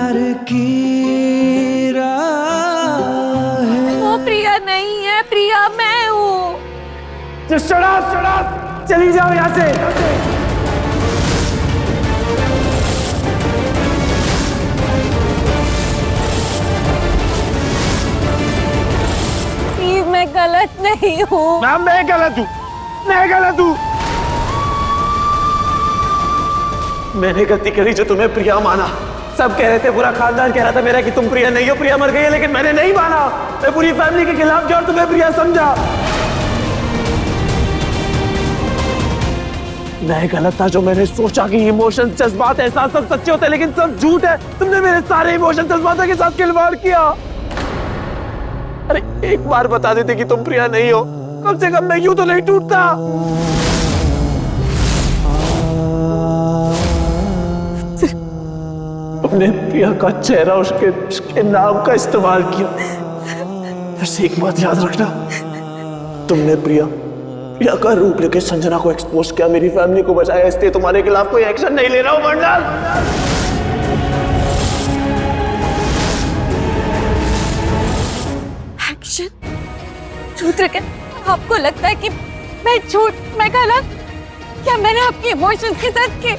प्यार की राह है। वो प्रिया नहीं है, प्रिया मैं हूँ। चली जाओ यहाँ से। मैं गलत नहीं हूँ। मैम मैं गलत हूँ, मैं गलत हूँ। मैंने गलती करी जो तुम्हें प्रिया माना। सब कह रहे थे, पूरा खानदान कह रहा था मेरा कि तुम प्रिया नहीं हो, प्रिया मर गई है, लेकिन मैंने नहीं माना। मैं पूरी फैमिली के खिलाफ गया और तुम्हें प्रिया समझा। मैं गलत था जो मैंने सोचा कि इमोशन, जज्बात, एहसास सब सच्चे होते हैं, लेकिन सब झूठ है। तुमने मेरे सारे इमोशन, जज्बातों के साथ खिलवाड़ किया। अरे एक बार बता देते कि तुम प्रिया नहीं हो, कम से कम मैं यूं तो नहीं टूटता। तुमने प्रिया का चेहरा, उसके नाम का इस्तेमाल किया। बस एक बात याद रखना, तुमने प्रिया का रूप लेके संजना को एक्सपोज किया, मेरी फैमिली को बचाया। इसलिए तुम्हारे खिलाफ कोई एक्शन नहीं ले रहा हूं मंडल। रुद्र, क्या आपको लगता है कि मैं झूठ, मैं गलत? क्या मैंने आपके इमोशंस के साथ किए?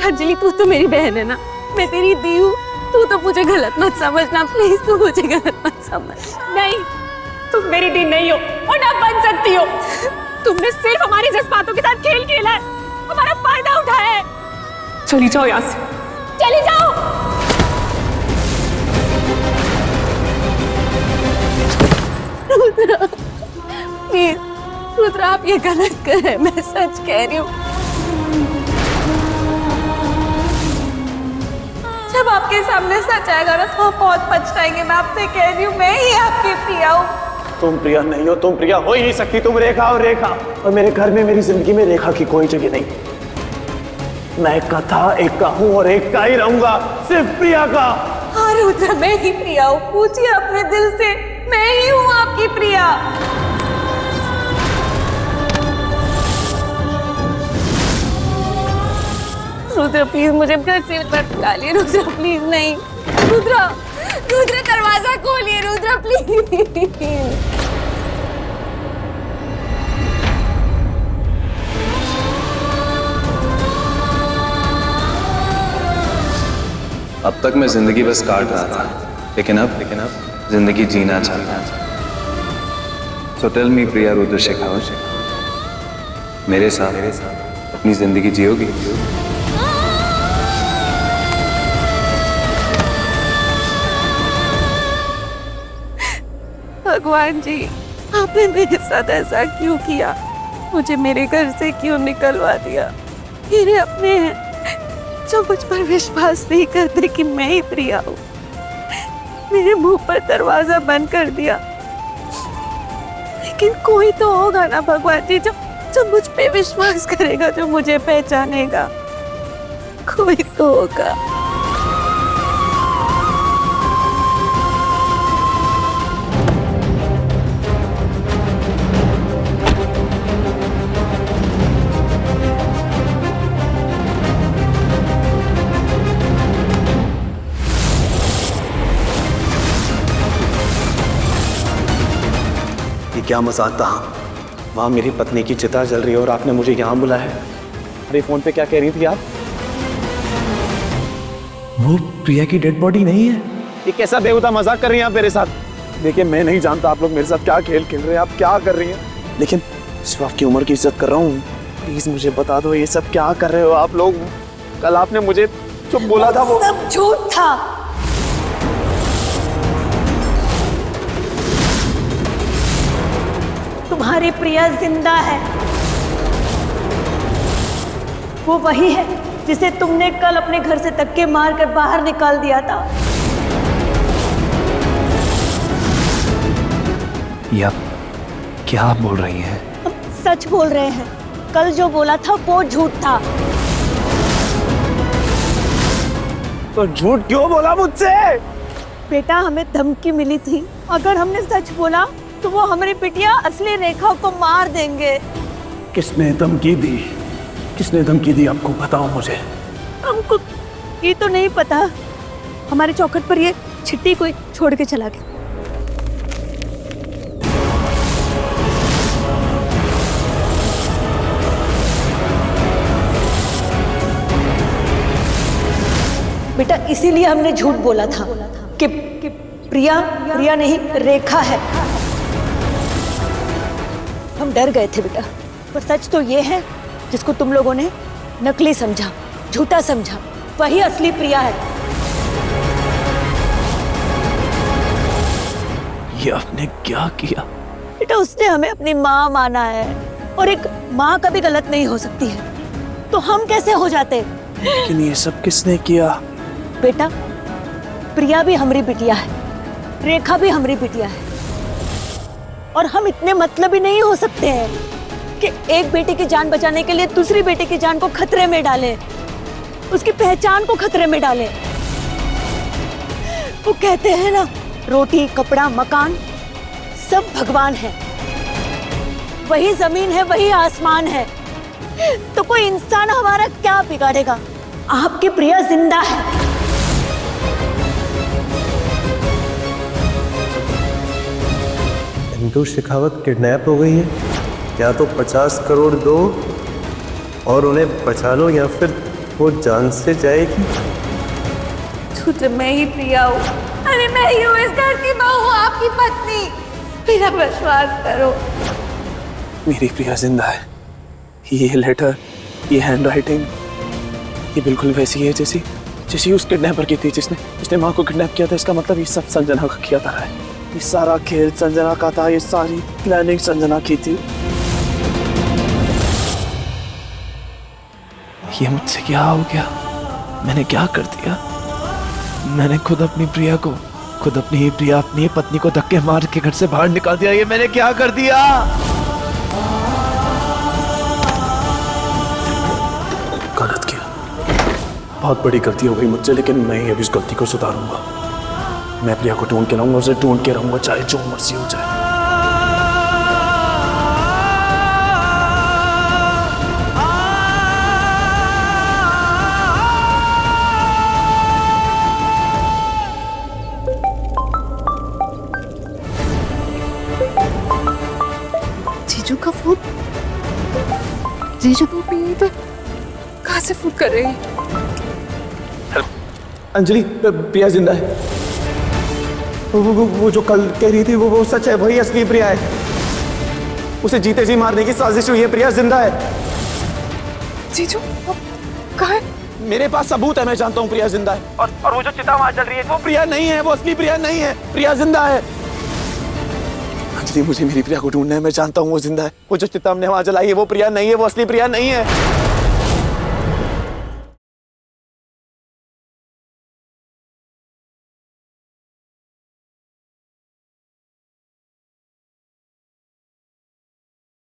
अंजलि तू तो मेरी बहन है ना, मैं तेरी दी हूँ। तू तो मुझे गलत मत समझना प्लीज, तू मुझे गलत मत समझ। नहीं, तुम मेरी दी नहीं हो और ना बन सकती हो। तुमने सिर्फ हमारे जज्बातों के साथ खेल खेला है, हमारा फायदा उठाया है। चली जाओ यहाँ से, चली जाओ। रुद्र प्लीज, रुद्र आप ये गलत कर रहे हैं, मैं सच कह रही हूँ। जब आपके सामने सच आएगा ना तो आप बहुत पछताएंगे। मैं आपसे कह रही हूँ, मैं ही आपकी प्रिया हूँ। तुम प्रिया नहीं हो, तुम प्रिया हो ही नहीं सकती। तुम रेखा और रेखा, और मेरे घर में, मेरी जिंदगी में रेखा की कोई जगह नहीं। मैं एक का था, एक का हूँ और एक का ही रहूंगा, सिर्फ प्रिया का। हाँ रुद्र, मैं ही प्रिया हूँ। पूछिए अपने दिल से, मैं ही हूँ आपकी प्रिया। रुद्र प्लीज मुझे घर से मत निकालिए। रुद्र प्लीज नहीं। रुद्र, रुद्र दरवाजा खोलिए। रुद्र प्लीज। अब तक मैं जिंदगी बस काट रहा था, लेकिन अब जिंदगी जीना चाहता था। सो टेल मी प्रिया रुद्र शेखावत, मेरे साथ अपनी जिंदगी जियोगी? भगवान जी, आपने मेरे साथ ऐसा क्यों किया? मुझे मेरे घर से क्यों निकलवा दिया? मेरे अपने हैं जो मुझ पर विश्वास नहीं करते कि मैं ही प्रिया हूँ। मेरे मुंह पर दरवाजा बंद कर दिया। लेकिन कोई तो होगा ना भगवान जी, जो मुझ पे विश्वास करेगा, जो मुझे पहचानेगा। कोई तो होगा। क्या मजाक था? वहां मेरी पत्नी की चिता जल रही है और आपने मुझे यहाँ बुलाया है। अरे फोन पे क्या कह रही थी आप? वो प्रिया की डेड बॉडी नहीं है। ये कैसा बेहुदा मजाक कर रही हैं आप मेरे साथ? देखिए मैं नहीं जानता आप लोग मेरे साथ क्या खेल खेल रहे हैं, आप क्या कर रही हैं, लेकिन सिर्फ आपकी उम्र की इज्जत कर रहा हूँ। प्लीज मुझे बता दो ये सब क्या कर रहे हो आप लोग? कल आपने मुझे जो बोला था वो सब झूठ था। तुम्हारी प्रिया जिंदा है। वो वही है जिसे तुमने कल अपने घर से धक्के मारकर बाहर निकाल दिया था। या क्या आप बोल रही हैं? हम सच बोल रहे हैं। कल जो बोला था वो झूठ था। तो झूठ क्यों बोला मुझसे? बेटा हमें धमकी मिली थी अगर हमने सच बोला तो वो हमारी बिटिया असली रेखा को मार देंगे। किसने धमकी दी? किसने धमकी दी आपको, बताओ मुझे। हमको ये तो नहीं पता, हमारे चौखट पर ये चिट्ठी कोई छोड़ के चला गया। बेटा इसीलिए हमने झूठ बोला था कि प्रिया नहीं रेखा है। हम डर गए थे बेटा, पर सच तो ये है जिसको तुम लोगों ने नकली समझा, झूठा समझा, वही असली प्रिया है। ये आपने क्या किया? बेटा उसने हमें अपनी माँ माना है, और एक माँ कभी गलत नहीं हो सकती है, तो हम कैसे हो जाते? लेकिन ये सब किसने किया? बेटा प्रिया भी हमारी बिटिया है, रेखा भी हमारी बिटिया है, और हम इतने मतलबी नहीं हो सकते हैं कि एक बेटे की जान बचाने के लिए दूसरी बेटे की जान को खतरे में डालें, उसकी पहचान को खतरे में डालें। वो कहते हैं ना, रोटी कपड़ा मकान सब भगवान है, वही जमीन है वही आसमान है, तो कोई इंसान हमारा क्या बिगाड़ेगा? आपकी प्रिया जिंदा है। इंदु शेखावत किडनैप हो गई है, या तो 50 करोड़ दो और उन्हें बचा लो, या फिर वो जान से जाएगी। झूठ, मैं ही प्रिया हूँ। अरे मैं ही हूँ इस घर की बहू, आपकी पत्नी। मेरा विश्वास करो। मेरी प्रिया जिंदा है। ये लेटर, ये हैंडराइटिंग, ये बिल्कुल वैसी है जैसी उस किडनैपर की थी जिसने माँ को किडनैप किया था। इसका मतलब ये सब संजना का किया था। ये सारा खेल संजना का था, ये सारी प्लानिंग संजना की थी। ये मुझसे क्या हो गया? मैंने क्या कर दिया? मैंने खुद अपनी पत्नी को धक्के मार के घर से बाहर निकाल दिया। ये मैंने क्या कर दिया? गलत किया, बहुत बड़ी गलती हो गई मुझसे, लेकिन मैं अब इस गलती को सुधारूंगा। मैं प्रिया को ढूंढ के लाऊंगा, उसे ढूंढ के रहूंगा, चाहे जो मर्जी हो जाए। जीजू का फोन? जीजू तो नहीं था, कहाँ से फोन कर रही है? अंजलि, प्रिया जिंदा है। वो जो कल कह रही थी वो सच है, वही असली प्रिया है। उसे जीते जी मारने की साजिश हुई है। प्रिया जिंदा है। जीजू कहाँ है? मेरे पास सबूत है, मैं जानता हूँ प्रिया जिंदा है। और वो जो चिता वहां चल रही है वो प्रिया नहीं है, वो असली प्रिया नहीं है। प्रिया जिंदा है। अंजलि, मुझे मेरी प्रिया को ढूंढना है। मैं जानता हूँ वो जिंदा है। वो जो चिता हमने वहां जलाई है वो प्रिया नहीं है, वो असली प्रिया नहीं है।